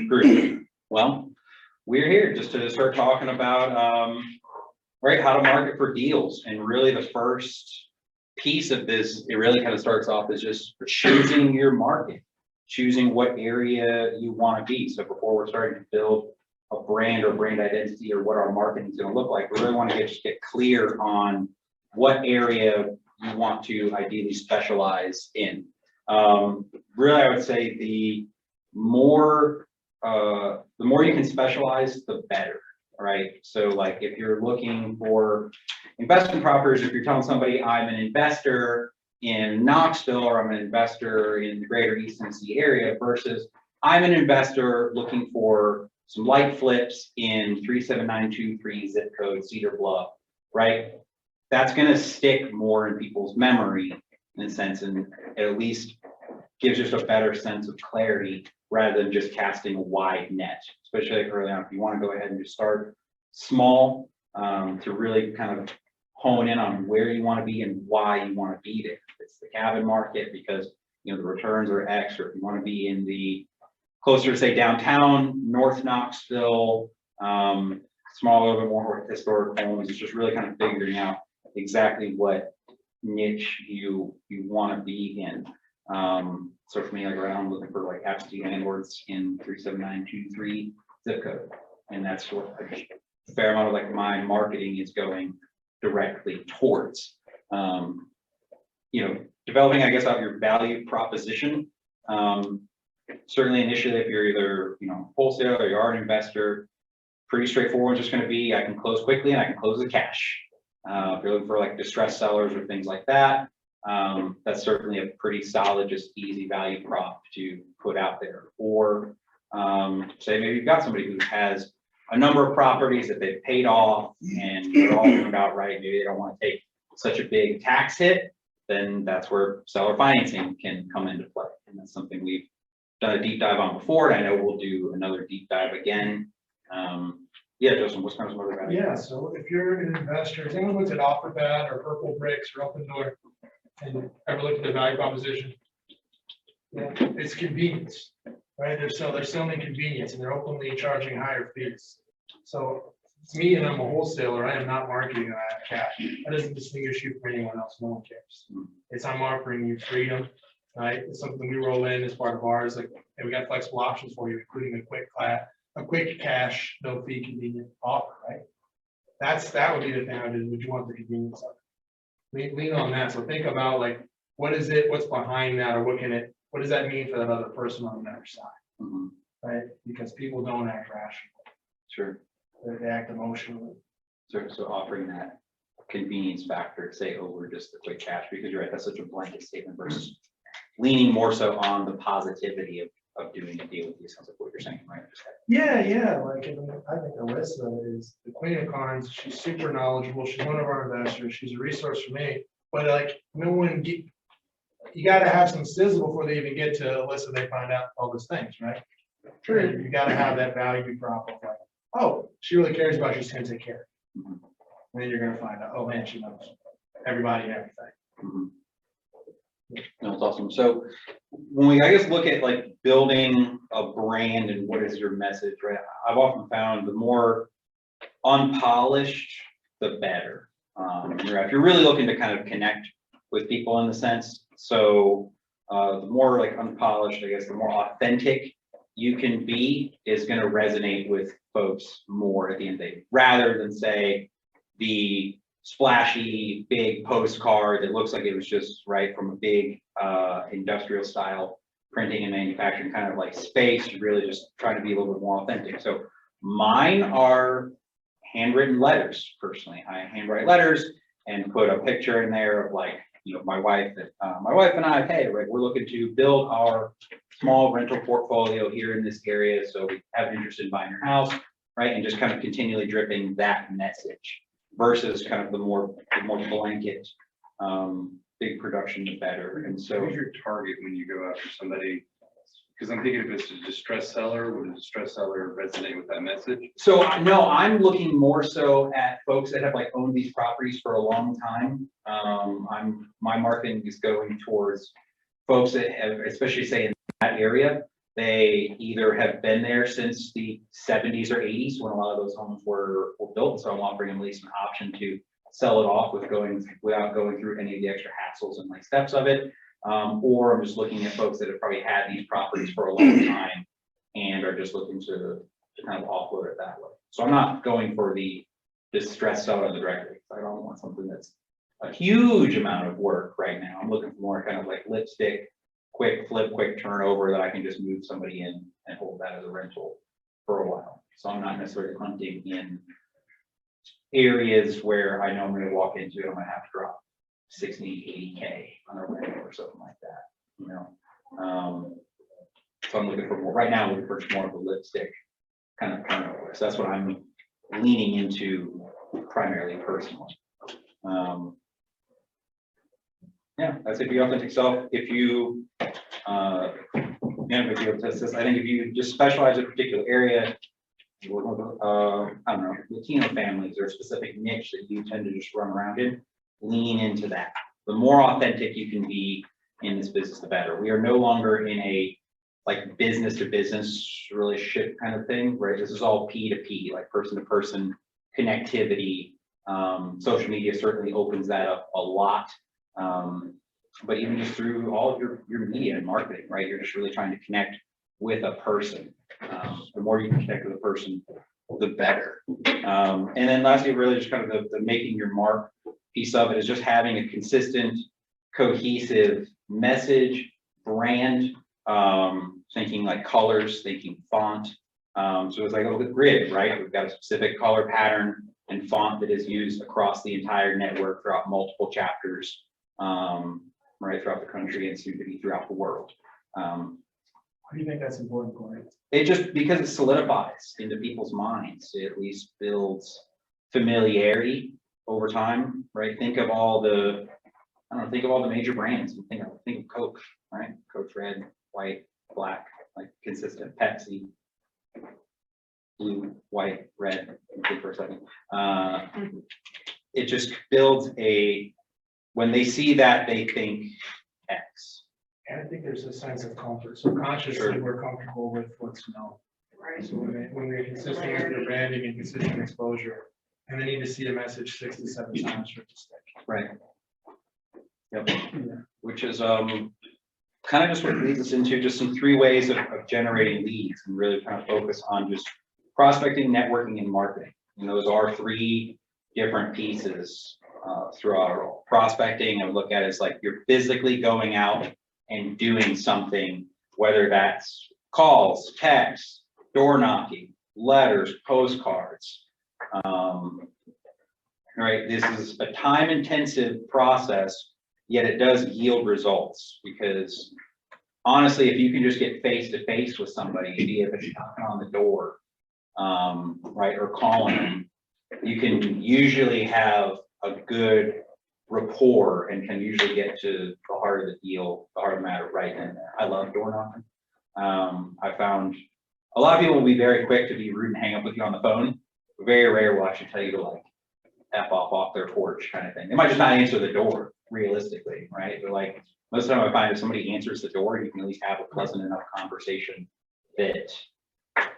group. Well, we're here just to start talking about right, how to market for deals. And really the first piece of this, it really kind of starts off as just choosing your market, choosing what area you want to be. So before we're starting to build a brand or brand identity or what our marketing is going to look like, we really want to just get clear on what area you want to ideally specialize in. Really, I would say the more you can specialize, the better, right? So like if you're looking for investment properties, if you're telling somebody I'm an investor in Knoxville or I'm an investor in the greater East Tennessee area versus I'm an investor looking for some light flips in 37923 zip code Cedar Bluff, right? That's going to stick more in people's memory in a sense, and it at least gives just a better sense of clarity rather than just casting a wide net, especially like early on. If you want to go ahead and just start small to really kind of hone in on where you want to be and why you want to be there. If it's the cabin market because the returns are X, or if you want to be in the closer to say downtown, North Knoxville, small, a little bit more historic homes. It's just really kind of figuring out exactly what niche you want to be in. So for me, like right now, I'm looking for like absentee landlords in 37923 zip code, and that's what a fair amount of like my marketing is going directly towards. Developing, I guess, out your value proposition. Certainly, initially, if you're either wholesale or you are an investor, pretty straightforward. Just going to be I can close quickly and I can close the cash. If you're looking for like distressed sellers or things like that, that's certainly a pretty solid, just easy value prop to put out there. Or say maybe you've got somebody who has a number of properties that they've paid off and they're all turned out right. Maybe they don't want to take such a big tax hit. Then that's where seller financing can come into play, and that's something we've done a deep dive on before, and I know we'll do another deep dive again. Yeah, Justin, what's kind of some other value? Yeah, so if you're an investor, has anyone looked at OfferPad or Purple Bricks or Open Door and ever looked at the value proposition? Yeah, it's convenience, right? They're selling convenience and they're openly charging higher fees. So it's me and I'm a wholesaler. I am not marketing that cash. That doesn't distinguish you from anyone else. No one cares. It's I'm offering you freedom, right? It's something we roll in as part of ours. Like, hey, we got flexible options for you, including a quick cash, no fee, convenient offer, right? That would be the thing. Would you want the convenience of it? Lean on that. So think about like, what is it? What's behind that, or what does that mean for that other person on the other side, right? Because people don't act rationally. Sure. They act emotionally. So offering that convenience factor, say over just the quick cash, because you're right, that's such a blanket statement versus leaning more so on the positivity of doing a deal with you. Sounds like what you're saying, right? Yeah. Like, I think Alyssa is the queen of cards. She's super knowledgeable. She's one of our investors. She's a resource for me. But like, you got to have some sizzle before they even get to Alyssa. They find out all those things, right? Sure. You got to have that value prop of like, oh, she really cares about you. She's going to take care of you. And then you're going to find out, oh man, she knows everybody and everything. No, it's awesome. So when we, I guess, look at like building a brand and what is your message, right? I've often found the more unpolished, the better. If you're really looking to kind of connect with people in the sense, so the more like unpolished, I guess, the more authentic you can be is going to resonate with folks more at the end of the day, rather than say the splashy big postcard that looks like it was just right from a big industrial style printing and manufacturing kind of like space, really just trying to be a little bit more authentic. So mine are handwritten letters. Personally, I handwrite letters and put a picture in there of like, my wife and I, hey, right, we're looking to build our small rental portfolio here in this area, so we have an interest in buying your house, right? And just kind of continually dripping that message versus kind of the more blanket, big production, the better. And so, who's your target when you go after somebody? Because I'm thinking if it's a distressed seller, would a distressed seller resonate with that message? So no, I'm looking more so at folks that have like owned these properties for a long time. My marketing is going towards folks that have, especially say in that area, They either have been there since the 70s or 80s when a lot of those homes were built. So I'm offering them at least an option to sell it off without going through any of the extra hassles and like steps of it. Or I'm just looking at folks that have probably had these properties for a long time and are just looking to kind of offload it that way. So I'm not going for the distressed seller directly. I don't want something that's a huge amount of work right now. I'm looking for more kind of like lipstick, quick flip, quick turnover that I can just move somebody in and hold that as a rental for a while. So I'm not necessarily hunting in areas where I know I'm going to walk into and I'm going to have to drop 60, 80K on a rental or something like that, you know. So I'm looking for more right now. I'm looking for more of a lipstick kind of turnover. So that's what I'm leaning into primarily personally. Yeah, that's if you authentic self. If you, I think if you just specialize in a particular area, I don't know, Latino families or a specific niche that you tend to just run around in, lean into that. The more authentic you can be in this business, the better. We are no longer in a like business to business relationship kind of thing, right? This is all P2P, like person to person connectivity. Social media certainly opens that up a lot. But even just through all of your media and marketing, right? You're just really trying to connect with a person. The more you can connect with a person, the better. And then lastly, really just kind of the making your mark piece of it is just having a consistent, cohesive message, brand, thinking like colors, thinking font. So it's like a little grid, right? We've got a specific color pattern and font that is used across the entire network throughout multiple chapters, right, throughout the country and soon to be throughout the world. Why do you think that's important, Cory? It just, because it solidifies into people's minds, it at least builds familiarity over time, right? Think of all the, I don't know, think of all the major brands. Think of Coke, right? Coke's red, white, black, like consistent. Pepsi, blue, white, red. Think for a second. It just builds when they see that, they think X. And I think there's a sense of comfort. So consciously, Sure. we're comfortable with what's known. Right. So when we're consistent with the branding and consistent exposure, and they need to see a message 6 to 7 times for it to stick. Right. Yep. Yeah. Which is kind of just what leads us into just some 3 ways of generating leads and really kind of focus on just prospecting, networking, and marketing. And those are 3 different pieces throughout it all. Prospecting, I would look at it as like you're physically going out and doing something, whether that's calls, texts, door knocking, letters, postcards. Right, this is a time-intensive process, yet it does yield results because honestly, if you can just get face-to-face with somebody, be it if it's knocking on the door, right, or calling them, you can usually have a good rapport and can usually get to the heart of the deal, the heart of the matter right in there. I love door knocking. I found a lot of people will be very quick to be rude and hang up with you on the phone. Very rare will actually tell you to like F off their porch kind of thing. They might just not answer the door realistically, right? But like most of the time I find if somebody answers the door, you can at least have a pleasant enough conversation that,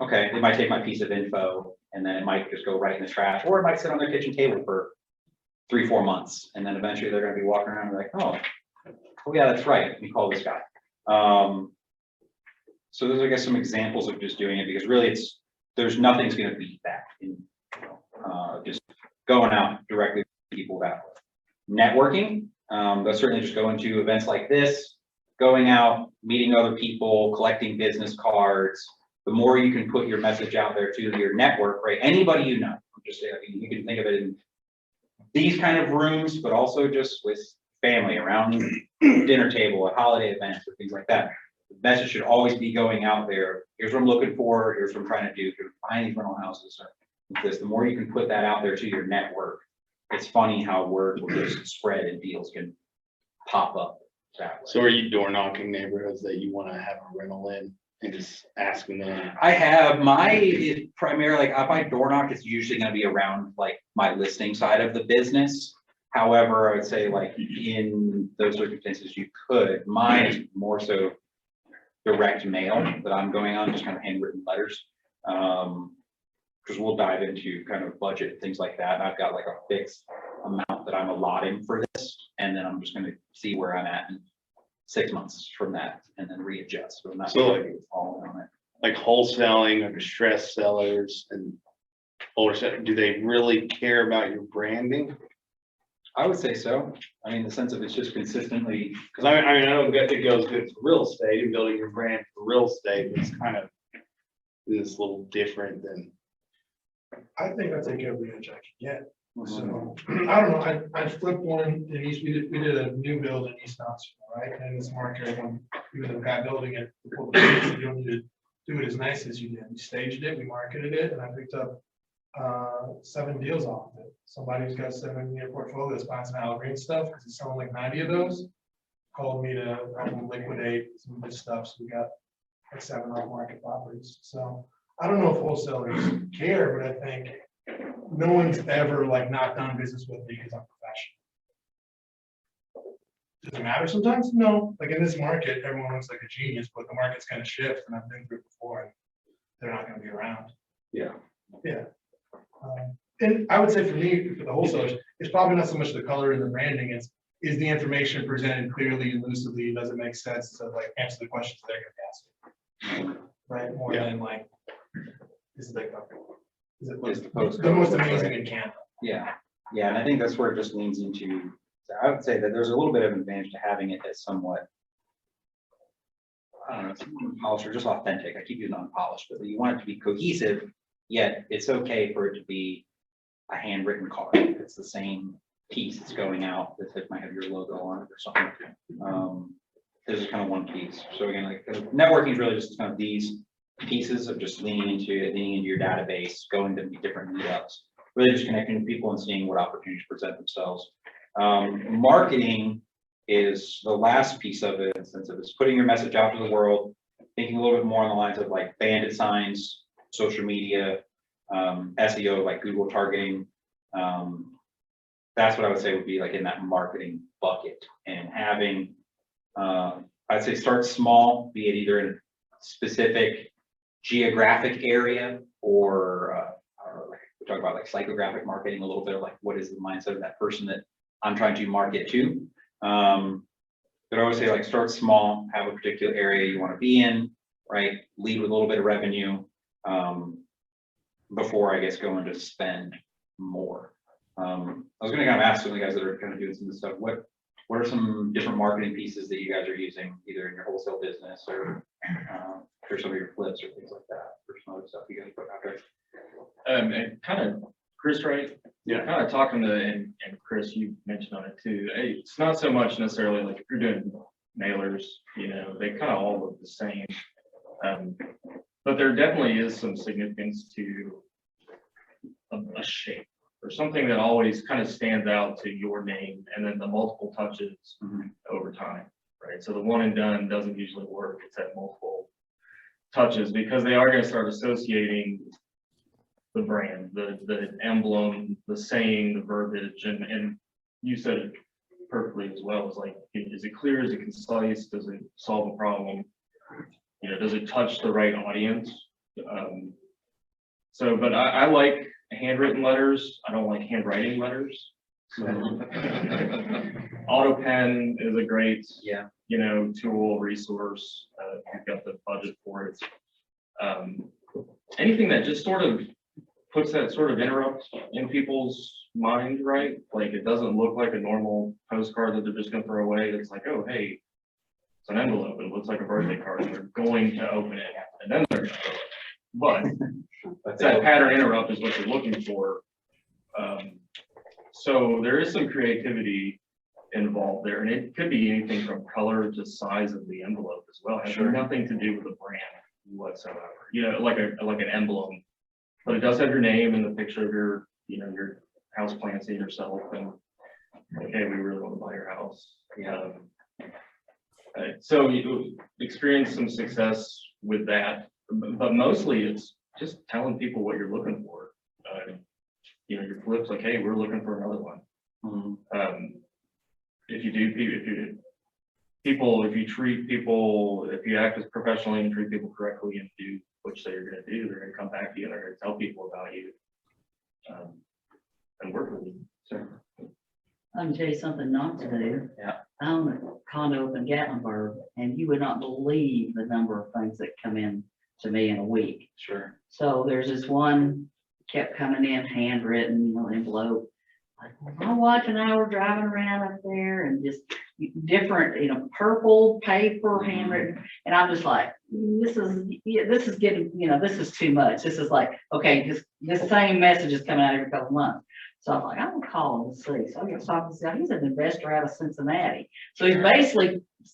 okay, they might take my piece of info and then it might just go right in the trash, or it might sit on their kitchen table for 3-4 months. And then eventually they're going to be walking around and like, oh yeah, that's right. Let me call this guy. So those are, I guess, some examples of just doing it because really there's nothing's going to beat that in just going out directly to people that way. Networking, that's certainly just going to events like this, going out, meeting other people, collecting business cards. The more you can put your message out there to your network, right? Anybody you know, just you can think of it in these kind of rooms, but also just with family around dinner table at holiday events or things like that. The message should always be going out there. Here's what I'm looking for. Here's what I'm trying to do. Here's find these rental houses. Because the more you can put that out there to your network, it's funny how word will just spread and deals can pop up that way. So are you door knocking neighborhoods that you want to have a rental in and just asking them? I have my primarily, like if I door knock, it's usually going to be around like my listing side of the business. However, I would say like in those circumstances, you could. Mine is more so direct mail that I'm going on, just kind of handwritten letters. Because we'll dive into kind of budget, things like that. And I've got like a fixed amount that I'm allotting for this, and then I'm just gonna see where I'm at in 6 months from that, and then readjust. So I'm not So, really falling on it. Like wholesaling or distressed sellers and wholesale, do they really care about your branding? I would say so. I mean, the sense of it's just consistently, Cause I know it goes good for real estate and building your brand for real estate. It's kind of this little different than. I think I take every inch I can get. So, I don't know, I flipped one in East, we did a new build in East Knoxville, right? And this market, everyone, even the guy building it, you don't need to do it as nice as you did. We staged it, we marketed it, and I picked up 7 deals off of it. Somebody who's got a 7-year portfolio that's buying some Alabama stuff, because he's selling like 90 of those, called me to help him liquidate some of this stuff. So we got like 7 off-market properties. So I don't know if wholesalers care, but I think no one's ever like not done business with me because I'm professional. Does it matter sometimes? No. Like in this market, everyone looks like a genius, but the market's going to shift, and I've been through it before, and they're not going to be around. yeah. Yeah. And I would say for me, for the wholesalers, it's probably not so much the color and the branding, is the information presented clearly and lucidly, does it make sense to like answer the questions they're going to ask? Right, more Yeah. than like, is it Is the the postcode. most amazing in Canada? Yeah, yeah, and I think that's where it just leans into, so I would say that there's a little bit of an advantage to having it as somewhat, I don't know, it's polished or just authentic. I keep using unpolished, but you want it to be cohesive, yet it's okay for it to be a handwritten card. It's the same piece that's going out, that it might have your logo on it or something. This is kind of one piece. So again, like networking is really just kind of these pieces of just leaning into your database, going to different meetups, really just connecting with people and seeing what opportunities present themselves. Marketing is the last piece of it, in the sense of it's putting your message out to the world, thinking a little bit more on the lines of like bandit signs, social media, SEO, like Google targeting. That's what I would say would be like in that marketing bucket, and having, I'd say start small, be it either in a specific geographic area or like we talk about like psychographic marketing, a little bit of like what is the mindset of that person that I'm trying to market to. But I always say like start small, have a particular area you want to be in, right? Lead with a little bit of revenue before I guess going to spend more. I was going to kind of ask some of the guys that are kind of doing some of this stuff, what are some different marketing pieces that you guys are using either in your wholesale business or for some of your flips or things like that, or some other stuff you guys put out there? And kind of Chris, right? Yeah. Kind of talking to, and Chris, you mentioned on it too. It's not so much necessarily like if you're doing mailers, you know, they kind of all look the same. But there definitely is some significance to a shape or something that always kind of stands out to your name, and then the multiple touches over time, right? So the one and done doesn't usually work. It's at multiple touches because they are going to start associating the brand, the emblem, the saying, the verbiage, and you said it perfectly as well. It's like, is it clear? Is it concise? Does it solve a problem? You know, does it touch the right audience? But I like handwritten letters. I don't like handwriting letters. So auto pen is a great, you know, tool, resource. You've got the budget for it. Anything that just sort of puts that sort of interrupt in people's mind, right? Like it doesn't look like a normal postcard that they're just gonna throw away. It's like, oh, hey, it's an envelope. It looks like a birthday card, and they're going to open it, and then they're gonna throw it. But that pattern interrupt is what you're looking for. So there is some creativity involved there, and it could be anything from color to size of the envelope as well. It has nothing to do with the brand whatsoever. You know, like an emblem, but it does have your name and the picture of your, you know, your house plants and yourself, and okay, we really want to buy your house. So you experience some success with that, but mostly it's just telling people what you're looking for. You know, your flips like, hey, we're looking for another one. If you people, if you treat people, if you act as professionally and treat people correctly and do what you say you're gonna do, they're gonna come back to you, they're gonna tell people about you. And work with you, so. I can tell you something not to do. Yeah. I own a condo up in Gatlinburg, and you would not believe the number of things that come in to me in a week. Sure. So there's this one kept coming in handwritten, envelope. Like, my wife and I were driving around up there and just different, purple paper handwritten. And I'm just like, this is getting, this is too much. This is like, okay, this same message is coming out every couple of months. So I'm like, I'm gonna call him and see. So I get talking to this guy. He's an investor out of Cincinnati. So he's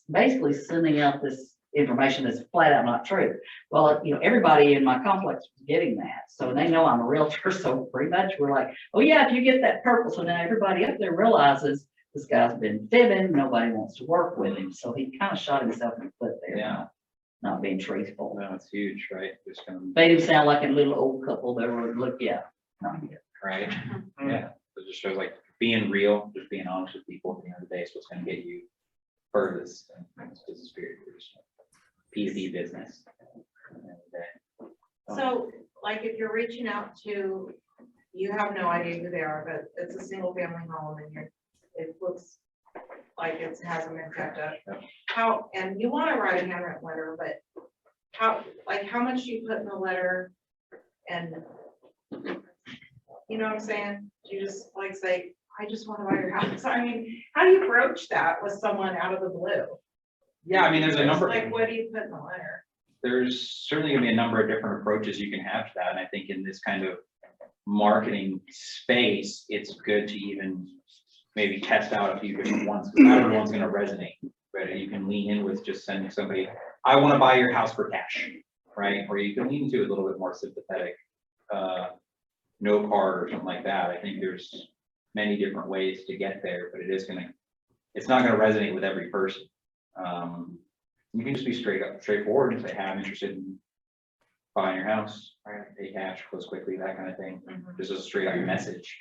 basically sending out this information that's flat out not true. Well, everybody in my complex was getting that. So they know I'm a realtor. So pretty much we're like, oh yeah, if you get that purple. So now everybody up there realizes this guy's been fibbing. Nobody wants to work with him. So he kind of shot himself in the foot there. Yeah. Not being truthful. No, it's huge, right? Just kind of, Made him sound like a little old couple that were, look, yeah. Not good. right? Yeah, it just shows like being real, just being honest with people at the end of the day is what's gonna get you furthest in this business period. P2P business. So, like, if you're reaching out to, you have no idea who they are, but it's a single family home and it looks like it hasn't been kept up. How, and you want to write a handwritten letter, but how much do you put in the letter? And you know what I'm saying? You just like say, I just want to buy your house. I mean, how do you broach that with someone out of the blue? Yeah, I mean, there's a number. Like, what do you put in the letter? There's certainly gonna be a number of different approaches you can have to that, and I think in this kind of marketing space, it's good to even maybe test out a few different ones, because not everyone's gonna resonate, but you can lean in with just sending somebody, I wanna buy your house for cash, right? Or you can lean into a little bit more sympathetic, no card or something like that. I think there's many different ways to get there, but it's not gonna resonate with every person. You can just be straightforward and say, hey, I'm interested in buying your house, right? Pay cash, close quickly, that kind of thing. Just a straight up message.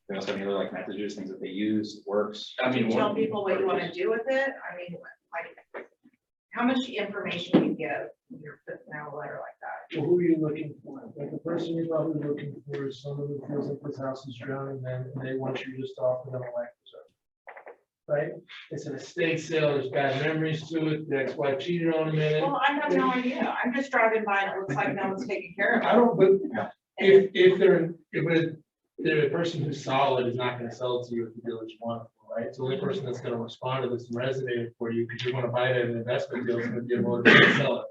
They also have any other like messages, things that they use, works. I Do mean, you tell people what you want to do with it? I mean, like, how much information you give when you're putting out a letter like that? Well, who are you looking for? Like the person you're probably looking for is someone who feels like this house is drowning them and they want you just to offer them a life preserve. Right? It's an estate sale, there's bad memories to it, the ex-wife cheated on him in it. Well, I have no idea. I'm just driving by and it looks like no one's taking care of I it. don't, but if the person who's solid is not gonna sell it to you if the deal is wonderful, right? So the only person that's gonna respond to this and resonate for you, because you're gonna buy it at an investment deal, is gonna be a motivated seller.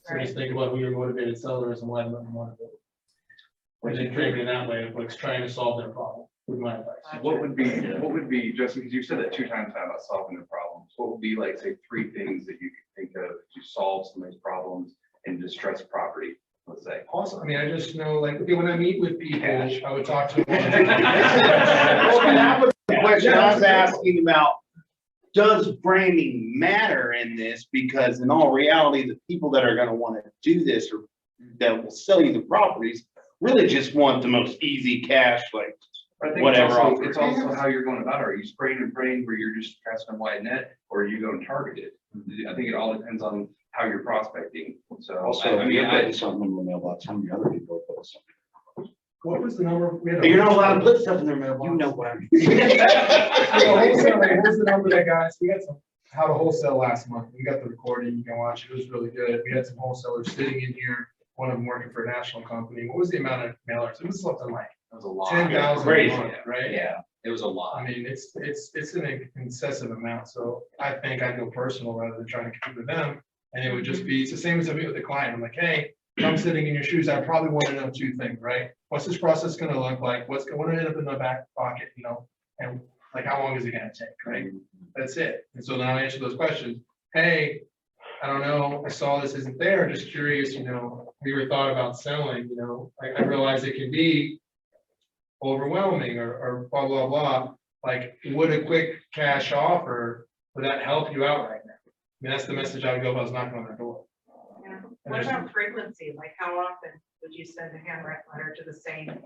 So just think about who your motivated seller is and why they're motivated. And then frame it in that way, of like trying to solve their problem, with my advice. What would be, Justin, because you've said that 2 times now about solving the problems, what would be like, say, 3 things that you could think of to solve some of these problems in distressed property, let's say? Also, I mean, I just know, like, okay, when I meet with people, I would talk to them. Well, and that was the question I was asking about, does branding matter in this? Because in all reality, the people that are gonna wanna do this or that will sell you the properties really just want the most easy cash, like, I think whatever it's also how you're going about it. Are you spraying and praying where you're just casting a wide net, or are you going targeted? I think it all depends on how you're prospecting. So also, I mean, you're putting something in the mailbox, how many other people are putting something? What was the number? We had a- You're not allowed to put stuff in their mailbox. You know what I mean. Wholesale, what was the number that guys, we had some, how to wholesale last month. We got the recording, you can watch it. It was really good. We had some wholesalers sitting in here, one of them working for a national company. What was the amount of mailers? It was something like It was a lot. 10,000 a Crazy. month, right? Yeah, it was a lot. I mean, it's an excessive amount, so I think I'd go personal rather than trying to compete with them. And it would just be, it's the same as I meet with the client. I'm like, hey, if I'm sitting in your shoes, I probably want to know 2 things, right? What's this process gonna look like? What's gonna end up in my back pocket, and like, how long is it gonna take, right? That's it. And so then I'll answer those questions. Hey, I don't know, I saw this isn't there, just curious, have you ever thought about selling, I realize it can be overwhelming or blah, blah, blah. Like, would a quick cash offer, would that help you out right now? I mean, that's the message I would go if I was knocking on their door. Yeah. What about frequency? Like, how often would you send a handwritten letter to the same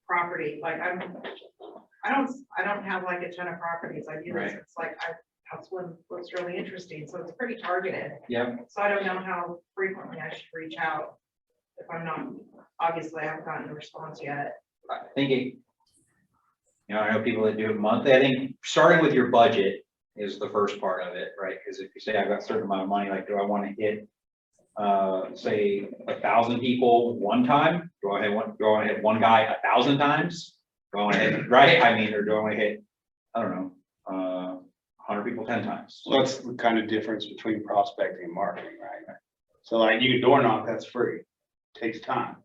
property? Like, I don't have like a ton of properties. I do this. Right. It's like, that's what's really interesting. So it's pretty targeted. Yeah, So I don't know how frequently I should reach out if I'm not, obviously I haven't gotten a response yet. I think it, you know, I know people that do it monthly. I think starting with your budget is the first part of it, right? Because if you say I've got a certain amount of money, like, do I want to hit, say 1,000 people one time? Do I want to hit one guy 1,000 times? Do I want to hit, right? I mean, or do I want to hit, I don't know, 100 people 10 times? So that's the kind of difference between prospecting and marketing, right? So like you can door knock, that's free, takes time.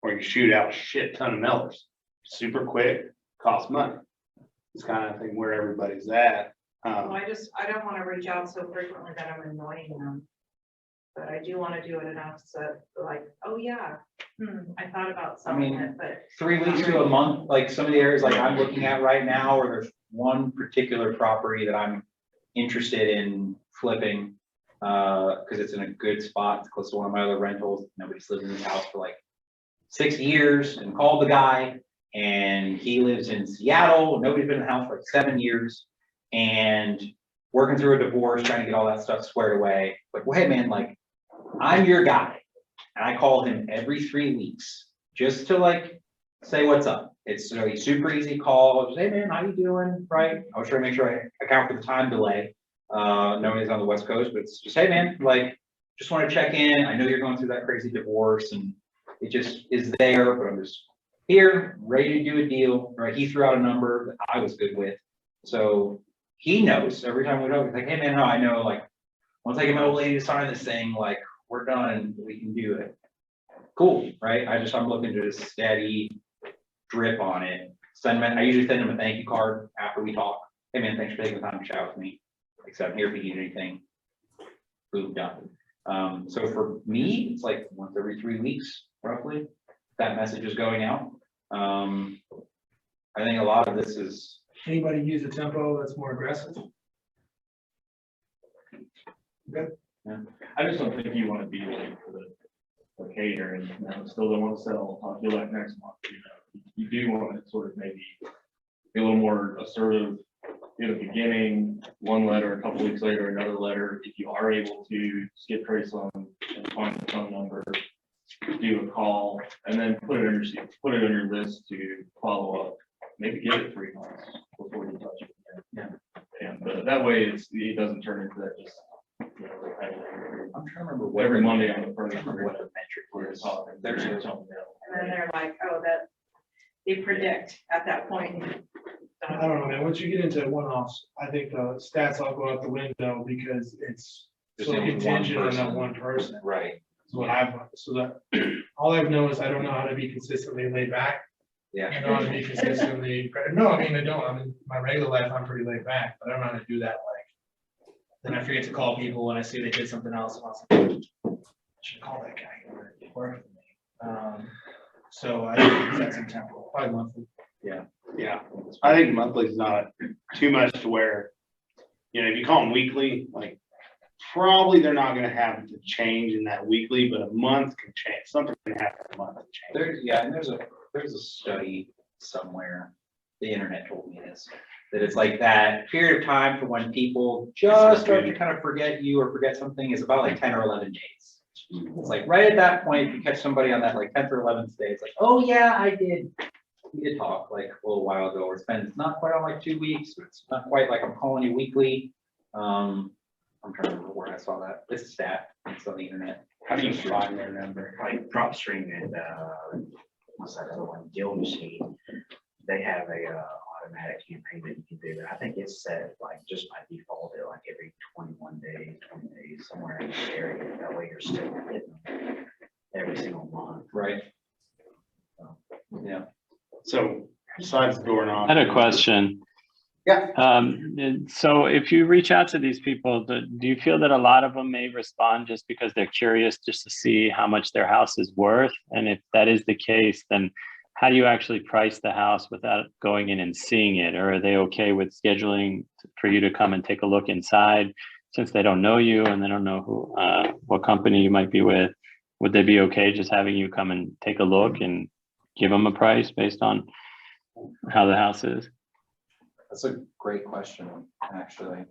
Or you shoot out a shit ton of mailers, super quick, costs money. It's kind of thing where everybody's at. Well, I don't want to reach out so frequently that I'm annoying them. But I do want to do it enough so like, oh yeah, I thought about selling mean, it, but 3 weeks to a month, like some of the areas like I'm looking at right now, or there's one particular property that I'm interested in flipping. Because it's in a good spot, it's close to one of my other rentals. Nobody's lived in this house for like 6 years, and called the guy, and he lives in Seattle. Nobody's been in the house for like 7 years, and working through a divorce, trying to get all that stuff squared away. Like, well, hey man, like, I'm your guy. And I call him every 3 weeks just to like say what's up. It's really super easy call. Just, hey man, how you doing? Right? I was trying to make sure I account for the time delay. Nobody's on the West Coast, but it's just, hey man, like, just want to check in. I know you're going through that crazy divorce and it just is there, but I'm just here, ready to do a deal, right? He threw out a number that I was good with. So he knows every time we talk, he's like, hey man, no, I know, like, once I get my old lady to sign this thing, like, we're done, we can do it. Cool, right? I'm looking to just steady drip on it. I usually send him a thank you card after we talk. Hey man, thanks for taking the time to chat with me. Like I said, I'm here if you need anything. Boom, done. So for me, it's like once every 3 weeks, roughly, that message is going out. I think a lot of this is, Anybody use a tempo that's more aggressive? I just don't think you want to be like the hater and, still don't want to sell, talk to you like next month, You do want to sort of maybe be a little more assertive in the beginning, one letter, a couple weeks later, another letter. If you are able to skip trace on and find the phone number, do a call, and then put it on your list to follow up. Maybe give it 3 months before you touch it again. Yeah. But that way it doesn't turn into that just. I'm trying to remember what Every Monday on the I first. can't remember what the metric We're is. talking. There's a- And then they're like, oh, that, they predict at that point. I don't know, man, once you get into one-offs, I think the stats all go out the window because it's Just so dealing with one contingent on that person. one person. Right. So what I've, so that, all I know is I don't know how to be consistently laid back. I Yeah. know how to be consistently, no, I mean, I don't, I mean, my regular life, I'm pretty laid back, but I don't know how to do that, like. Then I forget to call people when I see they did something else, and I was like, I should call that guy, he worked with me. So I think that's in tempo, probably monthly. Yeah, I think monthly is not too much to where, if you call them weekly, like, probably they're not gonna have to change in that weekly, but a month can change, something can happen in a month to change. And there's a study somewhere, the internet told me this, that it's like that period of time for when people just start to kind of forget you or forget something is about like 10 or 11 days. It's like right at that point, if you catch somebody on that like 10th or 11th day, it's like, oh yeah, we did talk like a little while ago, or it's not quite on like 2 weeks, but it's not quite like I'm calling you weekly. I'm trying to remember where I saw that. It's a stat, it's on the internet. How do you find their number? Like PropStream and what's that other one, Deal Machine, they have a automatic campaign that you can do. I think it's set like just by default at like every 21 days, 20 days, somewhere in the area. That way you're still getting them every single month. Right. Yeah. So besides door knock. I had a question. Yeah. And so if you reach out to these people, do you feel that a lot of them may respond just because they're curious just to see how much their house is worth? And if that is the case, then how do you actually price the house without going in and seeing it? Or are they okay with scheduling for you to come and take a look inside since they don't know you and they don't know who, what company you might be with? Would they be okay just having you come and take a look and give them a price based on how the house is? That's a great question, actually.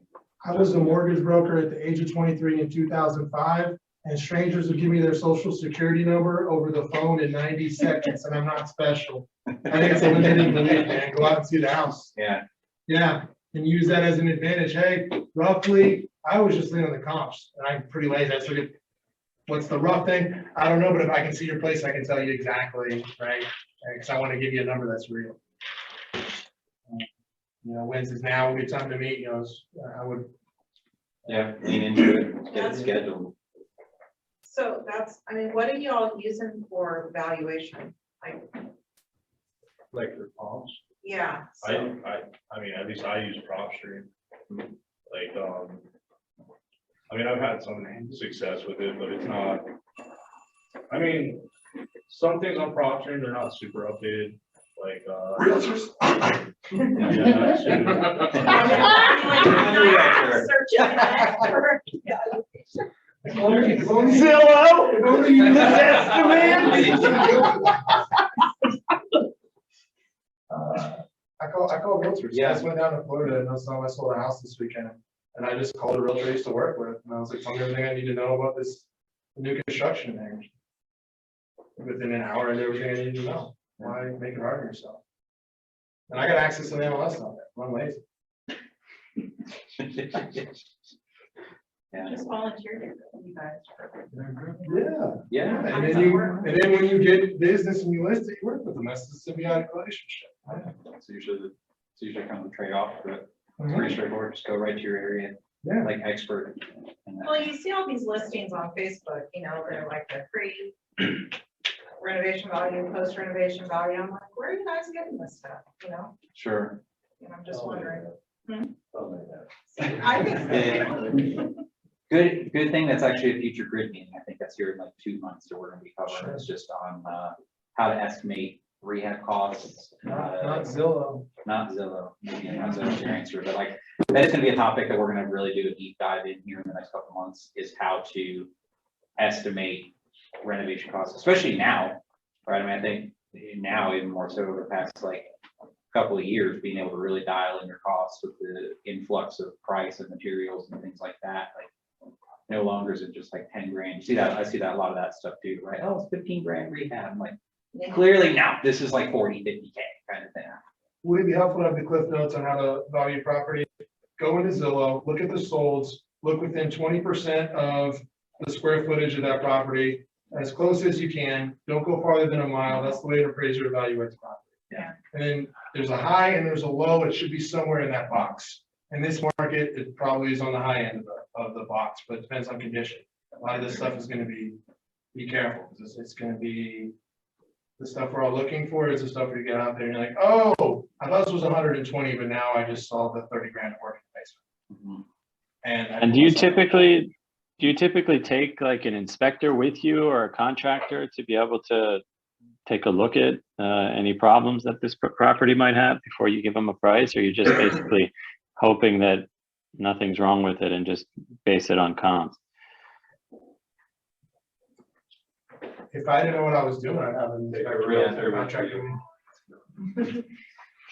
I was a mortgage broker at the age of 23 in 2005, and strangers would give me their social security number over the phone in 90 seconds, and I'm not special. I think it's a limiting belief, man. Go out and see the house. Yeah, Yeah, and use that as an advantage. Hey, roughly, I was just leaning on the comps, and I'm pretty lazy. I sort of, what's the rough thing? I don't know, but if I can see your place, I can tell you exactly, right? Because I want to give you a number that's real. You know, when's is now a good time to meet, you know, I would. yeah, lean into it, get it scheduled. So that's, I mean, what are you all using for valuation? Like your palms. Yeah, I so, mean, at least I use PropStream. Like, I mean, I've had some success with it, but it's not, I mean, some things on PropStream, they're not super updated, like, Realtors. yeah, that's true. Zillow, I call realtors. Yeah. I just went down to Florida and I sold a house this weekend. And I just called a realtor I used to work with. And I was like, tell me everything I need to know about this new construction there. Within an hour, I knew everything I needed to know. Why make it hard on yourself? And I got access to the MLS out there. I'm lazy. Yeah, just volunteered it, you guys. Yeah. yeah, And then when you get business and you list it, you work with them. That's the symbiotic relationship. it's usually kind of a trade-off, but it's Mhm. pretty straightforward, just go right to your area, Yeah. like expert. in that. Well, you see all these listings on Facebook, you know, they're like the free renovation value, post renovation value. I'm like, where are you guys getting this stuff, you know? Sure. And I'm just wondering. Oh, I think. Good thing that's actually a future grid meeting. I think that's here in like 2 months, so we're gonna be covering Sure. it's just on, how to estimate rehab costs. Not Zillow. Not Zillow, maybe that's your answer, but like, that is gonna be a topic that we're gonna really do a deep dive in here in the next couple of months, is how to estimate renovation costs, especially now, right? I mean, I think now even more so over the past like couple of years, being able to really dial in your costs with the influx of price of materials and things like that, like no longer is it just like 10 grand. You see that, I see that a lot of that stuff too, right? Oh, it's 15 grand rehab. I'm like, clearly now, this is like 40, 50K kind of thing. Would it be helpful to have the cliff notes on how to value property? Go into Zillow, look at the solds, look within 20% of the square footage of that property, as close as you can. Don't go farther than a mile. That's the way an appraiser evaluates property. Yeah. And then there's a high and there's a low. It should be somewhere in that box. In this market, it probably is on the high end of the box, but it depends on condition. A lot of this stuff is going to be careful, because it's going to be the stuff we're all looking for is the stuff we get out there and you're like, oh, I thought this was 120, but now I just saw the 30 grand work in the basement. Mhm. And do you typically take like an inspector with you or a contractor to be able to take a look at any problems that this property might have before you give them a price, or you're just basically hoping that nothing's wrong with it and just base it on comps? If I didn't know what I was doing, I'd have an inspector realtor or contractor.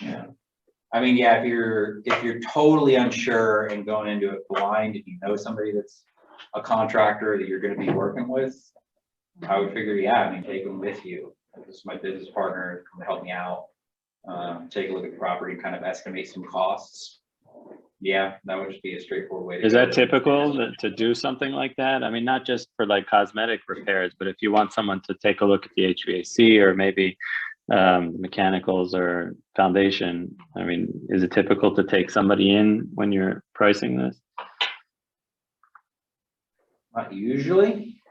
Yeah. I mean, yeah, if you're totally unsure and going into it blind, if you know somebody that's a contractor that you're gonna be working with, I would figure, yeah, I mean, take them with you. This is my business partner, come help me out. Take a look at the property, kind of estimate some costs. Yeah, that would just be a straightforward way to. Is go. that typical to do something like that? I mean, not just for like cosmetic repairs, but if you want someone to take a look at the HVAC or maybe mechanicals or foundation, I mean, is it typical to take somebody in when you're pricing this? Not usually.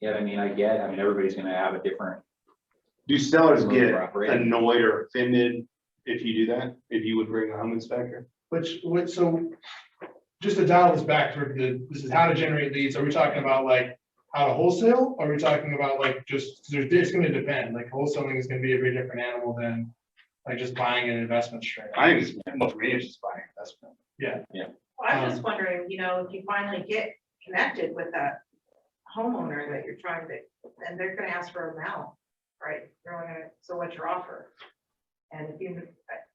Yeah, I mean, everybody's gonna have a different. Do sellers mode get of operating. annoyed or offended if you do that? If you would bring a home inspector? So just to dial this back to this is how to generate leads. Are we talking about like how to wholesale? Or are we talking about like just, it's going to depend, like wholesaling is going to be a very different animal than like just buying an investment straight. I think it's, well, for me, it's just buying investment. Well, I'm just wondering, you know, if you finally get connected with that homeowner that you're trying to, and they're gonna ask for an amount, right? They're gonna, so what's your offer? And if you,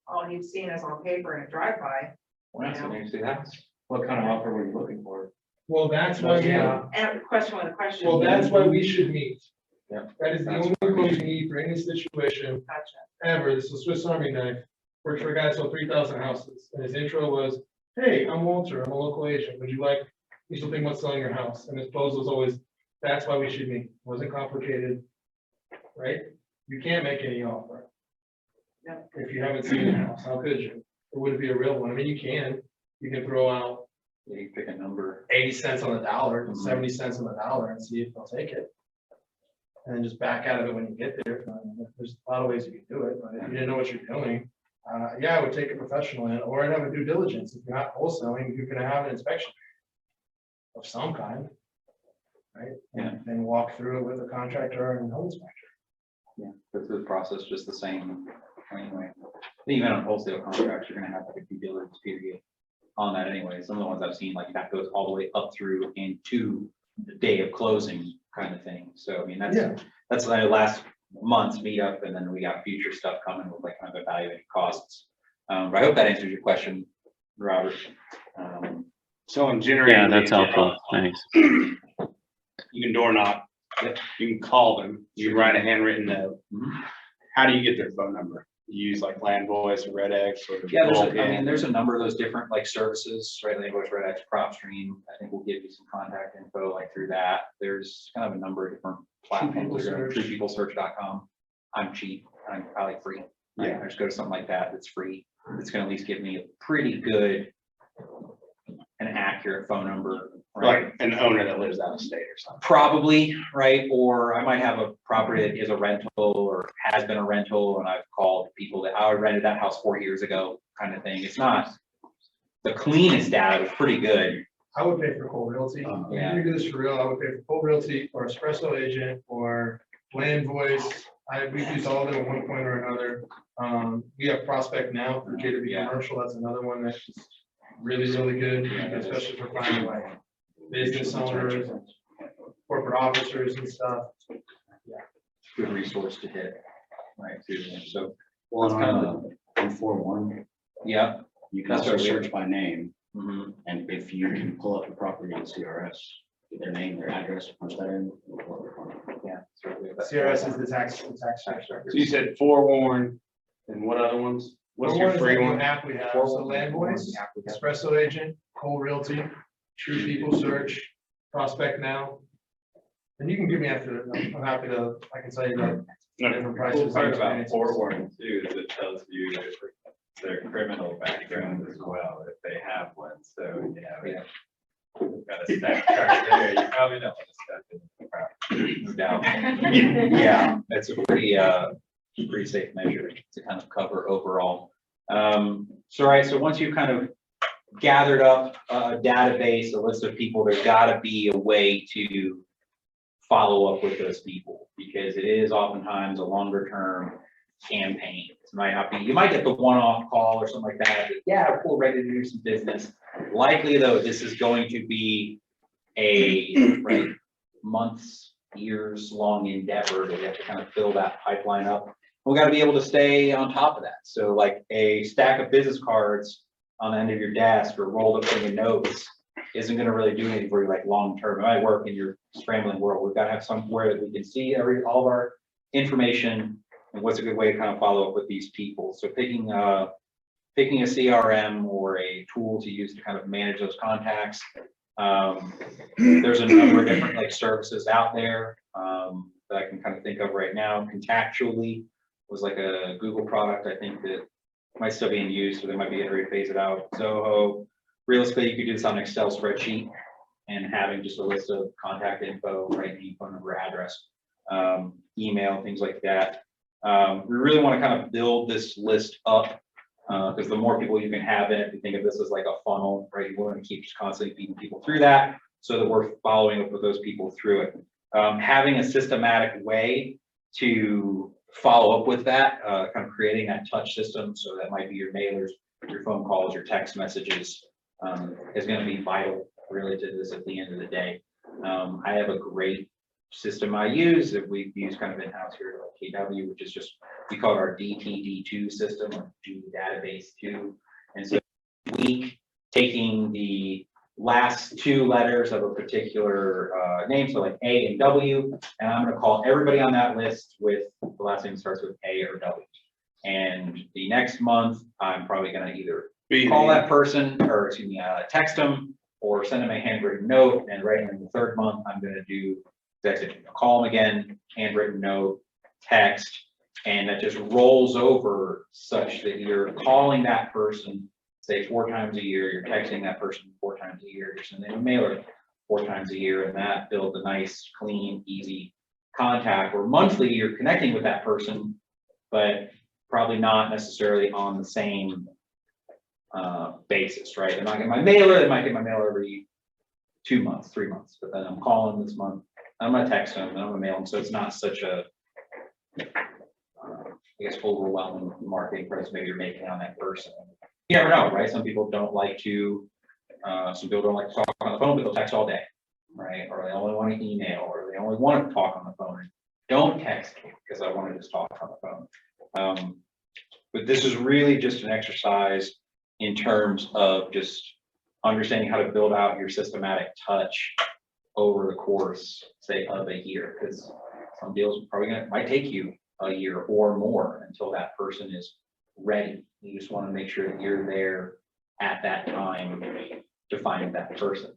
all you've seen is on paper and a drive-by, We're not sitting next to the house. What kind of offer were you looking for? Well, that's why, And question with a question. well, that's why we should meet. Yeah. That is the only way you need for any situation Gotcha. ever. This is Swiss Army knife. Worked for a guy that sold 3,000 houses, and his intro was, hey, I'm Walter, I'm a local agent, would you like, you still think about selling your house? And his close was always, that's why we should meet. It wasn't complicated, right? You can't make any offer. Yep. If you haven't seen the house, how could you? It wouldn't be a real one. I mean, you can throw out You pick a number. 80 cents on the dollar, 70 cents on the dollar and see if they'll take it. And then just back out of it when you get there. There's a lot of ways you can do it, but if you didn't know what you're doing, yeah, I would take a professional in, or I'd have a due diligence. If you're not wholesaling, you're gonna have an inspection of some kind, right? And walk through it with a contractor and home inspector. Yeah, go through the process just the same anyway. Even on wholesale contracts, you're gonna have like a due diligence period on that anyway. Some of the ones I've seen, like that goes all the way up through into the day of closing kind of thing. So I mean, Yeah. that's like last month's meetup, and then we got future stuff coming with like kind of evaluating costs. But I hope that answers your question, Robert. So in generating. Yeah, that's leads, helpful. Thanks. You can door knock, you can call them, you can write a handwritten note. Mhm. How do you get their phone number? You use like Land Voice or Red X or? Yeah, Vulcan? there's a number of those different like services, right? Like Voice Red X, PropStream. I think we'll give you some contact info like through that. There's kind of a number of different platforms. TruePeopleSearch.com. I'm cheap. I'm probably free. Yeah. I just go to something like that that's free. It's gonna at least give me a pretty good and accurate phone number. Right? Like an owner that lives out of state or something. Probably, right? Or I might have a property that is a rental or has been a rental, and I've called people that I rented that house 4 years ago, kind of thing. It's not the cleanest data, it's pretty good. I would pay for Cory Realty. Yeah. If you do this for real, I would pay for Cory Realty or Espresso Agent or Land Voice. We've used all of them at one point or another. We have Prospect now for K2B Yeah. Commercial. That's another one that's really, really good, especially for finding like business owners, and corporate officers and stuff. Good resource to hit, right? Too. So, Well, that's kind of on 4-1, yeah. you can also search by name, Mhm. and if you can pull up the property in CRS, get their name, their address, punch that in. Yeah. So we have that. CRS is the tax record. So you said forewarn, and what other ones? What's your free one? App we have, so Land Voice, Espresso Agent, Cory Realty, True People Search, Prospect Now. And you can give me after, I'm happy to, I can tell you the different prices. Part about forewarning too is it tells you their criminal background as well, if they have one, so, yeah. We've got a stack chart there, you probably don't want to step in the property. No doubt. Yeah, it's a pretty safe measure to kind of cover overall. So, right, so once you've kind of gathered up a database, a list of people, there's gotta be a way to follow up with those people, because it is oftentimes a longer term campaign. It might not be, you might get the one-off call or something like that, but yeah, we're ready to do some business. Likely though, this is going to be a right months, years long endeavor that we have to kind of fill that pipeline up. We got to be able to stay on top of that. So like a stack of business cards on the end of your desk or rolled up thing of notes isn't going to really do anything for you like long term. It might work in your scrambling world. We've got to have somewhere that we can see all of our information and what's a good way to kind of follow up with these people. So picking a CRM or a tool to use to kind of manage those contacts. There's a number of different like services out there that I can kind of think of right now. Contactually was like a Google product, I think that might still be in use, so they might be getting ready to phase it out. Zoho, real estate, you could do this on an Excel spreadsheet and having just a list of contact info, right, name, phone number, address, email, things like that. We really want to kind of build this list up because the more people you can have in it, if you think of this as like a funnel, right, you want to keep just constantly feeding people through that so that we're following up with those people through it. Having a systematic way to follow up with that, kind of creating that touch system. So that might be your mailers, your phone calls, your text messages, is going to be vital really to this at the end of the day. I have a great system I use that we've used kind of in-house here at KW, which is just, we call it our DTD2 system, or do database 2. And so week taking the last two letters of a particular name, so like A and W, and I'm gonna call everybody on that list with the last name that starts with A or W. And the next month, I'm probably gonna either call that person, or excuse me, text them, or send them a handwritten note, and right in the third month, I'm gonna do, call them again, handwritten note, text, and that just rolls over such that you're calling that person, say 4 times a year, you're texting that person 4 times a year, you're sending a mailer 4 times a year, and that builds a nice, clean, easy contact, where monthly you're connecting with that person, but probably not necessarily on the same basis, right? They're not getting my mailer, they might get my mailer every 2 months, 3 months, but then I'm calling this month, I'm gonna text them, and I'm gonna mail them, so it's not such a, I guess, overwhelming marketing price maybe you're making on that person. You never know, right? Some people don't like to, some people don't like to talk on the phone, but they'll text all day, right? Or they only want to email, or they only want to talk on the phone. Don't text me because I want to just talk on the phone. But this is really just an exercise in terms of just understanding how to build out your systematic touch over the course, say, of a year, because some deals might take you a year or more until that person is ready. You just want to make sure that you're there at that time to find that person.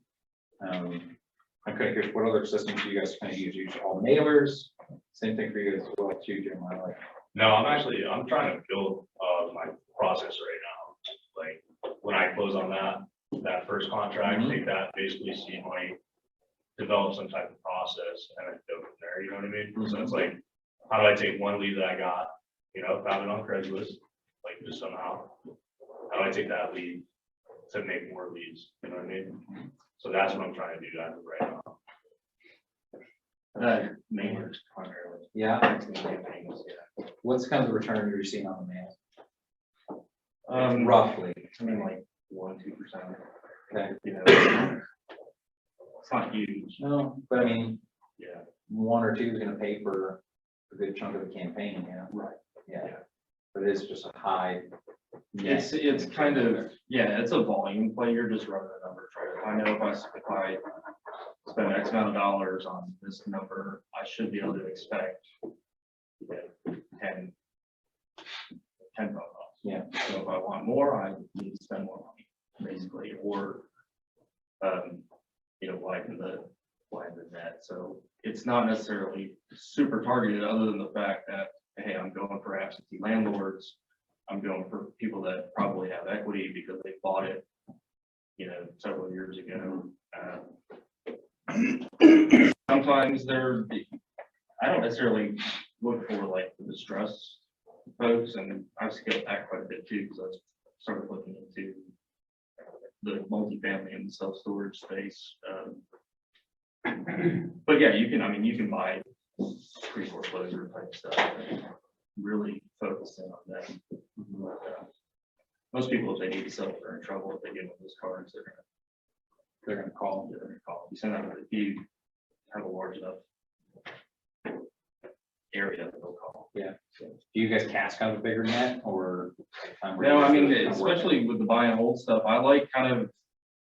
I'm kind of curious, what other systems do you guys kind of use? You use all mailers? Same thing for you as well, too, Jeremiah. Like, No, I'm trying to build my process right now. Like when I close on that first contract, take that, basically see my develop some type of process and then go from there, you know what I mean? So it's like, how do I take one lead that I got, found it on Craigslist, like just somehow, how do I take that lead to make more leads, you know what I mean? So that's what I'm trying to do as of right now. Mailers primarily. yeah, Yeah. what's kind of the return you're seeing on the mail? Roughly. I mean, like 1-2%. Okay. It's not huge. No, but I mean, Yeah. 1 or 2 is going to pay for a good chunk of the campaign, yeah. Right. Yeah, but it is just a high. It's kind of, yeah, it's a volume play. You're just running the numbers, right? I know if I spend X amount of dollars on this number, I should be able to expect 10 phone calls. Yeah. So if I want more, I need to spend more money, basically, or, widen the net. So it's not necessarily super targeted, other than the fact that, hey, I'm going for absentee landlords. I'm going for people that probably have equity because they bought it, several years ago. Sometimes I don't necessarily look for like the distress folks, and I've scaled back quite a bit too, because I started looking into the multifamily and self-storage space. But yeah, you can buy pre-foreclosure type stuff and really focus in on them. But, most people, if they need to sell, if they're in trouble, if they get one of those cards, they're gonna call. You send out, if you have a large enough area, they'll call. Yeah. So, do you guys cast kind of a bigger net, or? No, I mean, especially with the buy and hold stuff, I like kind of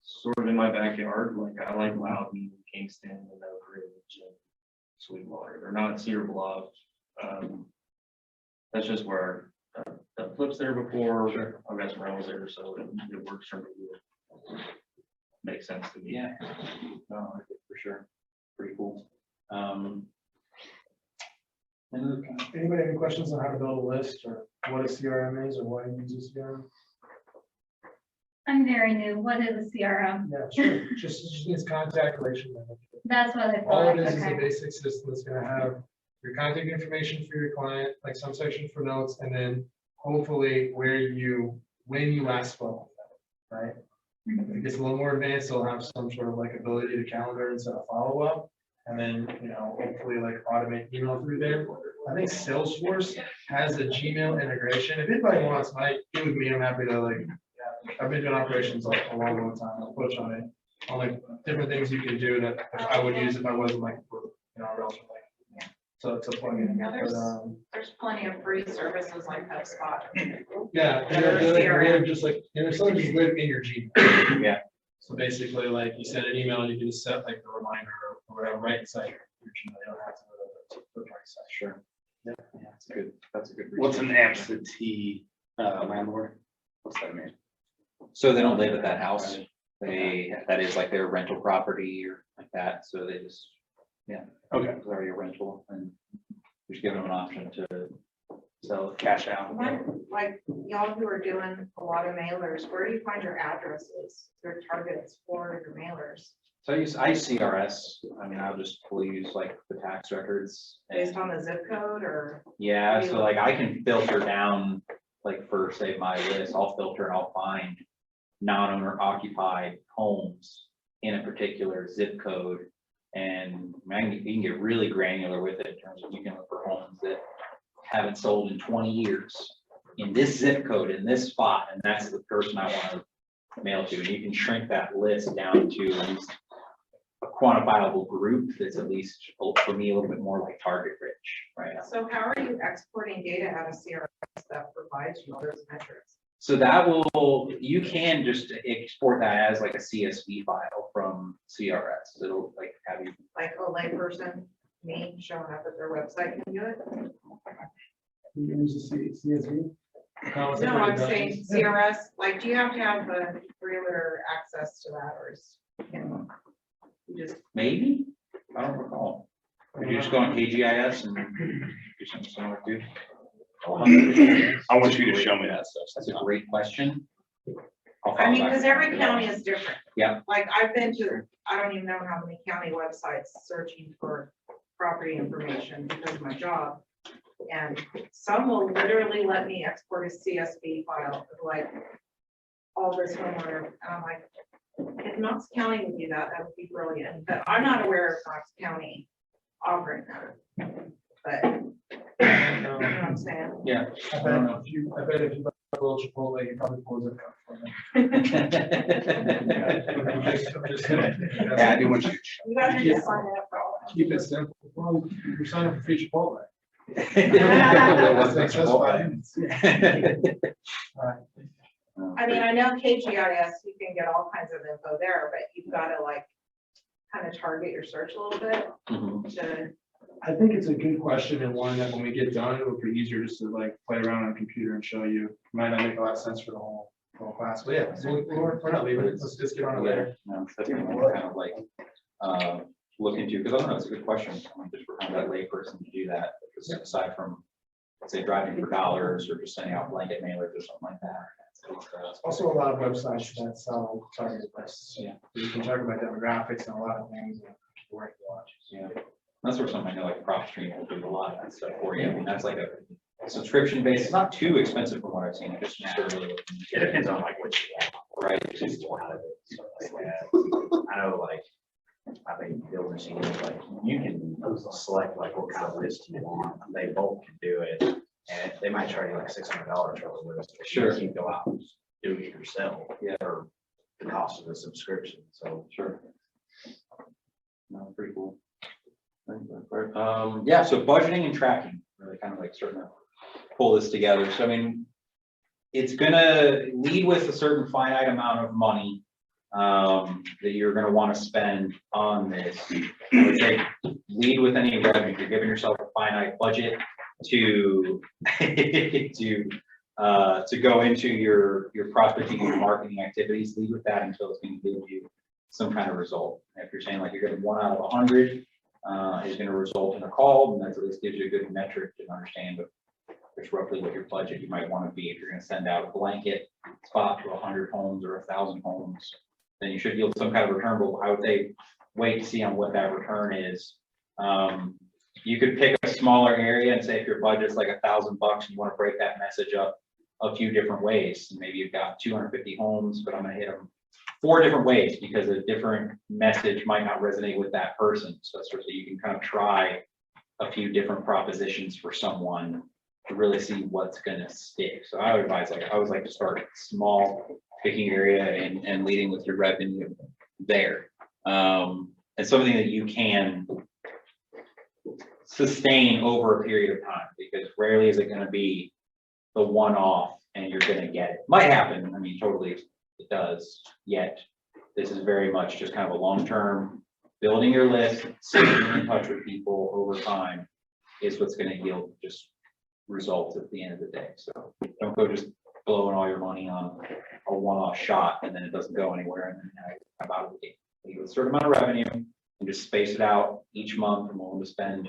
sort of in my backyard. Like I like Loudon, Kingston, and Oak Ridge, and Sweetwater. They're not Cedar Bluff. That's just where the flips there before. Sure. I've got some rentals there, so it works for me. It makes sense to me. Yeah, no, I think for sure. Pretty cool. Anybody have any questions on how to build a list, or what a CRM is, or why you use a CRM? I'm very new. What is a CRM? Yeah, sure. Just needs contact relation management. That's what I All thought. it is a Okay. basic system that's gonna have your contact information for your client, like some section for notes, and then hopefully when you last spoke with them, right? If it gets a little more advanced, they'll have some sort of like ability to calendar and set a follow-up. And then, hopefully like automate email through there. I think Salesforce has a Gmail integration. If anybody wants, get with me, I'm happy to I've been doing operations like a long time. I'll push on it. On like different things you can do that I would use if I wasn't like, else. So it's a plugin. Yeah, But, there's plenty of free services like HubSpot. yeah, they're just like, some just live in your Gmail. Yeah. So basically, like you send an email, you can just set like the reminder or whatever, right inside your, you don't have to go to the right side. Sure. Yeah, that's a good. What's an resource. absentee landlord? What's that mean? So they don't live at that house. That is like their rental property or like that, so they just, Okay, it's already a rental and just give them an option to sell it. cash out. Like y'all who are doing a lot of mailers, where do you find your addresses, your targets for your mailers? So I use CRS. I mean, I'll just use like the tax records. Based on the zip code or? Yeah, so like I can filter down, like for say my list, I'll filter and I'll find non-owner occupied homes in a particular zip code. And man, you can get really granular with it in terms of you can look for homes that haven't sold in 20 years in this zip code, in this spot, and that's the person I want to mail to. And you can shrink that list down to at least a quantifiable group that's at least, for me, a little bit more like target rich, right? So how are you exporting data out of CRS that provides you those metrics? So you can just export that as like a CSV file from CRS. It'll like have you. Like a layperson, me showing up at their website can do it? You use the CSV? No, I'm saying CRS, like, do you have to have a regular access to that or is, you just, Maybe, I don't recall. If you just go on KGIS and do something similar to. I want you to show me that stuff. That's a great question. I mean, because every county is different. Yeah. Like I've been to, I don't even know how many county websites searching for property information because of my job. And some will literally let me export a CSV file of like all this homeowner. And I'm like, if Knox County would do that, that would be brilliant. But I'm not aware of Knox County offering that. But you know what I'm saying? Yeah. I bet if you buy a little Chipotle, you probably pulls it up for them. Yeah, I do want you to show. You guys are just signing up for all that. Keep it simple. Well, you're signing up for free Chipotle. That's I mean, I know KGIS, you can get all kinds of info there, but you've got to like kind of target your search a little bit to. I think it's a good question and one that when we get done, it'll be easier just to like play around on a computer and show you. Might not make a lot of sense for the whole class, but yeah, so we're not leaving it. Let's just get on it later. No, that's kind of like, look into, because I don't know, it's a good question. I'm just for kind of that layperson to do that, because aside from, say, driving for dollars or just sending out blanket mailers or something like that. Also, a lot of websites that sell targeted lists. Yeah. You can talk about demographics and a lot of things. Worth watching. Yeah, that's where something I know like PropStream will do a lot of that stuff for you. I mean, that's like a subscription base. It's not too expensive from what I've seen. It just really. It depends on like what you want. Right. It's just out of it, stuff like that. I know like, I think Bill Machine, like, you can select like what kind of list you want. They both can do it. And they might charge you like $600 for the list. But Sure. You can go out and do it yourself. Yeah. For the cost of the subscription, so. Sure. No, pretty cool. Yeah, so budgeting and tracking, really kind of like starting to pull this together. So I mean, it's gonna lead with a certain finite amount of money that you're gonna want to spend on this. I would say lead with any revenue. You're giving yourself a finite budget to to go into your prospecting and marketing activities. Lead with that until it's going to give you some kind of result. If you're saying like you're getting 1 out of 100 is going to result in a call, then that at least gives you a good metric to understand just roughly what your budget you might want to be. If you're going to send out a blanket spot to 100 homes or 1,000 homes, then you should yield some kind of return. But I would say wait to see on what that return is. You could pick a smaller area and say if your budget's like $1,000 and you want to break that message up a few different ways. Maybe you've got 250 homes, but I'm going to hit them 4 different ways because a different message might not resonate with that person. So that's sort of, you can kind of try a few different propositions for someone to really see what's going to stick. So I would advise, like, I always like to start small, picking area and leading with your revenue there. And something that you can sustain over a period of time, because rarely is it going to be the one-off and you're going to get it. Might happen. I mean, totally it does yet, This is very much just kind of a long-term, building your list, staying in touch with people over time is what's gonna yield just results at the end of the day. So don't go just blowing all your money on a one-off shot and then it doesn't go anywhere and then I'm out of the game. Leave a certain amount of revenue and just space it out each month. I'm willing to spend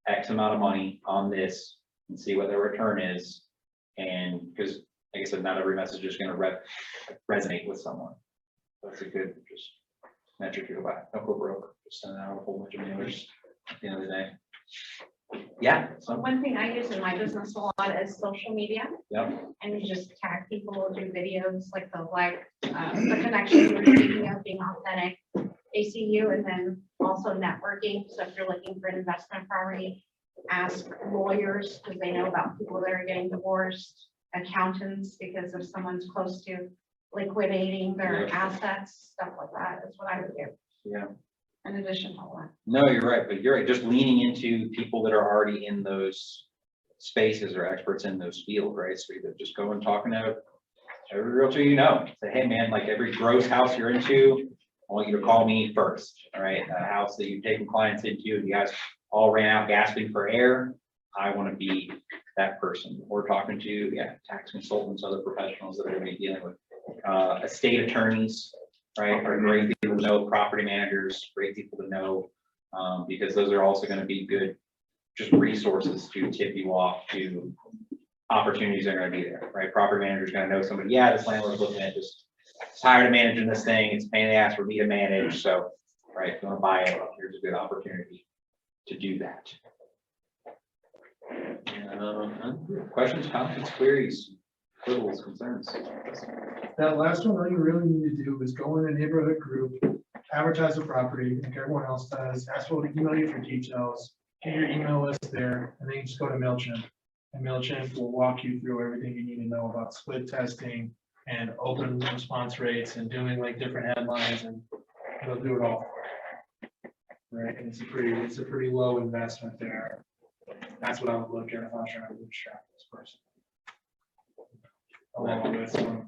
X amount of money on this and see what the return is. And because, like I said, not every message is going to resonate with someone. That's a good just metric to go by. Don't go broke. Just send out a whole bunch of mailers at the end of the day. Yeah. So, One thing I use in my business a lot is social media, yeah. and you just tag people, do videos like the connection you were speaking of being authentic. They see you, and then also networking. So if you're looking for an investment property, ask lawyers because they know about people that are getting divorced, accountants because if someone's close to liquidating their assets, stuff like that is what I would do. Yeah. In addition to all that. No, you're right, but you're right. Just leaning into people that are already in those spaces or experts in those fields, right? So you just go and talking to every realtor you know. Say, hey man, like every gross house you're into, I want you to call me first. All right, a house that you've taken clients into, and you guys all ran out gasping for air. I want to be that person. We're talking to tax consultants, other professionals that are going to be dealing with estate attorneys. Right, are great people to know, property managers, great people to know, because those are also going to be good, just resources to tip you off to opportunities that are going to be there, right? Property manager's going to know somebody, this landlord's looking at just tired of managing this thing, it's a pain in the ass for me to manage, so, right, if you want to buy it, here's a good opportunity to do that. Questions, comments, queries, quibbles, concerns? That last one, all you really need to do is go in a neighborhood group, advertise the property, like everyone else does, ask people to email you for details, get your email list there, and then you just go to MailChimp. And MailChimp will walk you through everything you need to know about split testing and open response rates and doing like different headlines, and they'll do it all. Right, and it's a pretty low investment there. That's what I would look at if I was trying to bootstrap this person. Along with some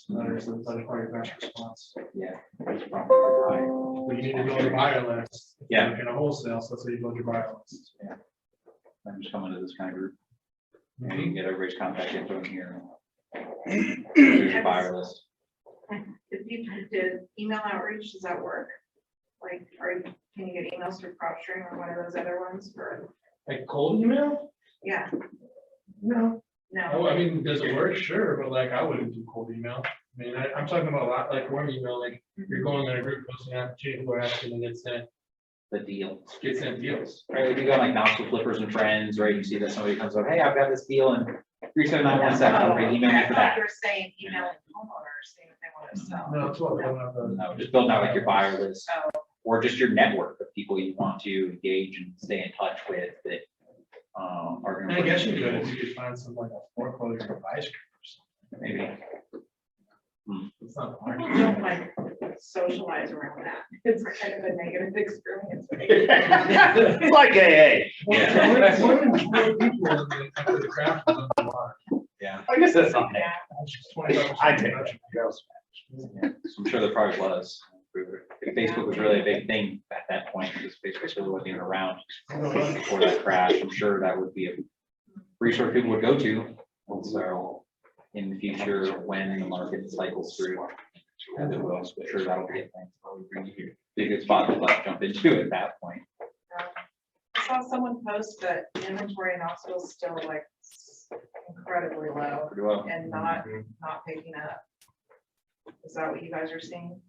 letters of other party best response. Yeah. But you need to build a buyer list. Yeah. Like in a wholesale, so that's how you build your buyer list. Yeah. I'm just coming to this kind of group. You can get everybody's contact info in here. There's a buyer list. If you did email outreach, does that work? Like, can you get emails through PropStream or one of those other ones for? Like cold email? Yeah, No. no. I mean, does it work? Sure, but like I wouldn't do cold email. I mean, I'm talking about a lot, like warm email, like you're going in a group posting an opportunity, people are asking to get sent deals. Right, if you go on like Knoxville Flippers and Friends, right, you see that somebody comes up, hey, I've got this deal in 37917, okay, email me for that. You're saying emailing homeowners, saying if they want to sell. No, it's what we're going to. No, just building out like your buyer list, Oh, or just your network of people you want to engage and stay in touch with that are And I gonna. guess you could find some like a foreclosure advice group or something. Maybe. It's not I hard. don't like socialize around that. It's kind of a negative experience. It's like AA. Yeah. One in four people in the craft is underwater. Yeah, I guess that's not. Yeah. That's just 25% I take reduction. I'm sure there probably was. Facebook was really a big thing at that point, because Facebook really wasn't even around before that crash. I'm sure that would be a resource people would go to. So in the future, when the market cycles through, as it will, I'm sure that'll be a thing. Be a good spot to like jump into at that point. I saw someone post that inventory in Knoxville is still like incredibly low Pretty well. and not picking up. Is that what you guys are seeing?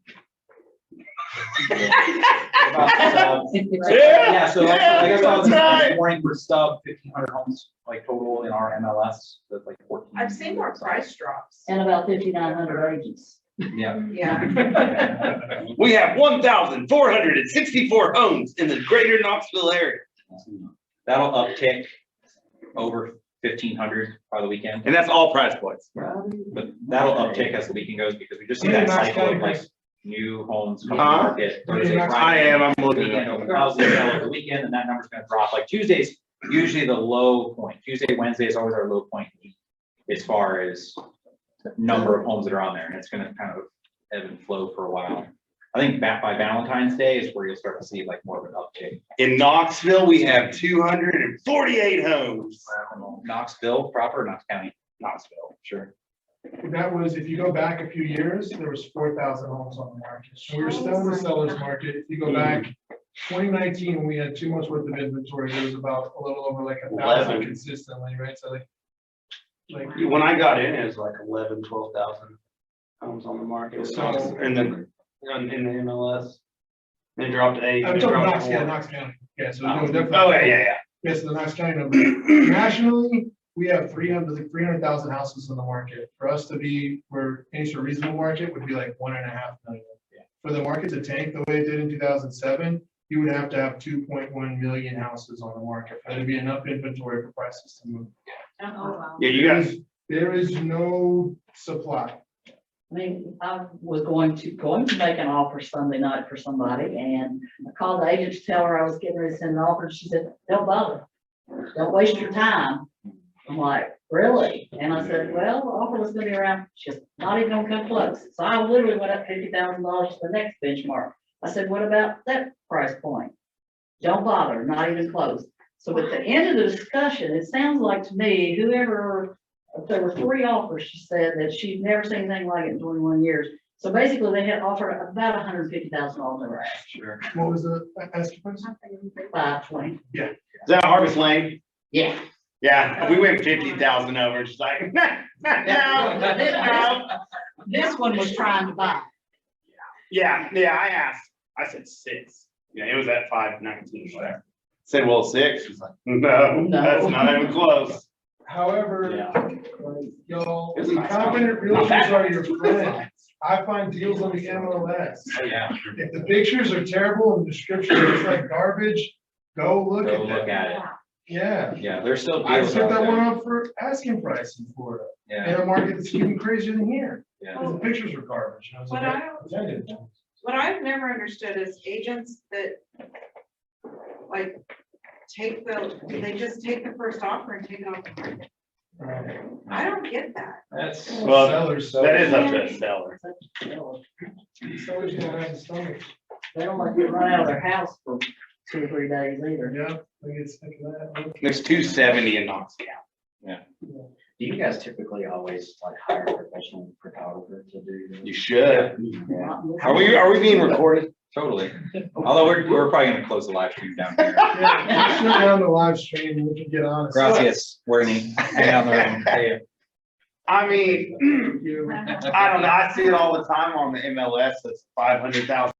Yeah, so like I saw that's right. this morning for sub 1,500 homes, like total in our MLS, that's like 14. I've seen more price drops. And about 5,900 agents. Yeah. Yeah. We have 1,464 homes in the greater Knoxville area. That'll uptick over 1,500 by the weekend, And that's all price points. but that'll uptick as the weekend goes, because we just see that cycle of like new homes coming to Uh-huh. market. Thursday, I Friday, am, I'm looking weekend, at open houses, sell over the weekend, and that number's gonna drop. Like Tuesday's usually the low point. Tuesday, Wednesday is always our low point as far as number of homes that are on there, and it's gonna kind of ebb and flow for a while. I think back by Valentine's Day is where you'll start to see like more of an uptick. In Knoxville, we have 248 homes. Knoxville proper, Knox County. Knoxville, Sure. That was, if you go back a few years, there was 4,000 homes on the market. And we were still in the seller's market. If you go back 2019, when we had 2 months worth of inventory, there was about a little over like 1,000 11. consistently, right? So like. When I got in, it was like 11, 12,000 homes on the market. So- in the MLS. Then it dropped to 8. I'm it talking dropped Knox, to yeah, 4. Knox County. Yeah, so no, definitely. Oh, yeah. Yes, the Knox County number. Nationally, we have 300,000 houses on the market. For us to be, where any sort of reasonable market would be like 1.5 million. For the market to tank the way it did in 2007, you would have to have 2.1 million houses on the market. That'd be enough inventory for prices to move. Oh, wow. Yeah, you guys, There is no supply. I mean, I was going to make an offer Sunday night for somebody, and I called the agent to tell her I was getting ready to send an offer, and she said, don't bother. Don't waste your time. I'm like, really? And I said, well, the offer was gonna be around, she's not even gonna come close. So I literally went up $50,000 to the next benchmark. I said, what about that price point? Don't bother, not even close. So at the end of the discussion, it sounds like to me, whoever, if there were 3 offers, she said that she'd never seen anything like it in 21 years. So basically, they had offered about $150,000 over ask. Sure. What was the asking price? 520. is that Harvest Lane? Yeah. Yeah, we went 50,000 over. And she's like, no. This one was trying to buy. Yeah, I asked. I said 6. Yeah, it was at 519, whatever. Said, well, 6. She's like, no, that's not even close. However, y'all, It's not- confident realtors are your friend. I find deals on the MLS. Oh, yeah. If the pictures are terrible and the description is like garbage, go look Go at look them. at it. Yeah, Yeah, there's still I deals set out that one there. up for asking price in Florida, in Yeah, a market that's even crazier than here. yeah. Because the pictures are garbage. And I was What like, I, I didn't. what I've never understood is agents that like they just take the first offer and take it off the market. I don't get that. That's, Well, Sellers, that is up to the seller. sellers don't have the stomach. They don't like to run out of their house for 2 or 3 days either. Yeah, I get sick of that. There's 270 in Knox County. Do you guys typically always like hire a professional photographer to do this? You should. Yeah. Are we being recorded? totally. Although we're probably gonna close the live stream down here. Yeah, shut down the live stream and we can get honest. Gracias, Wernie. Hang out there. Hey. I mean, I don't know. I see it all the time on the MLS. That's 500,000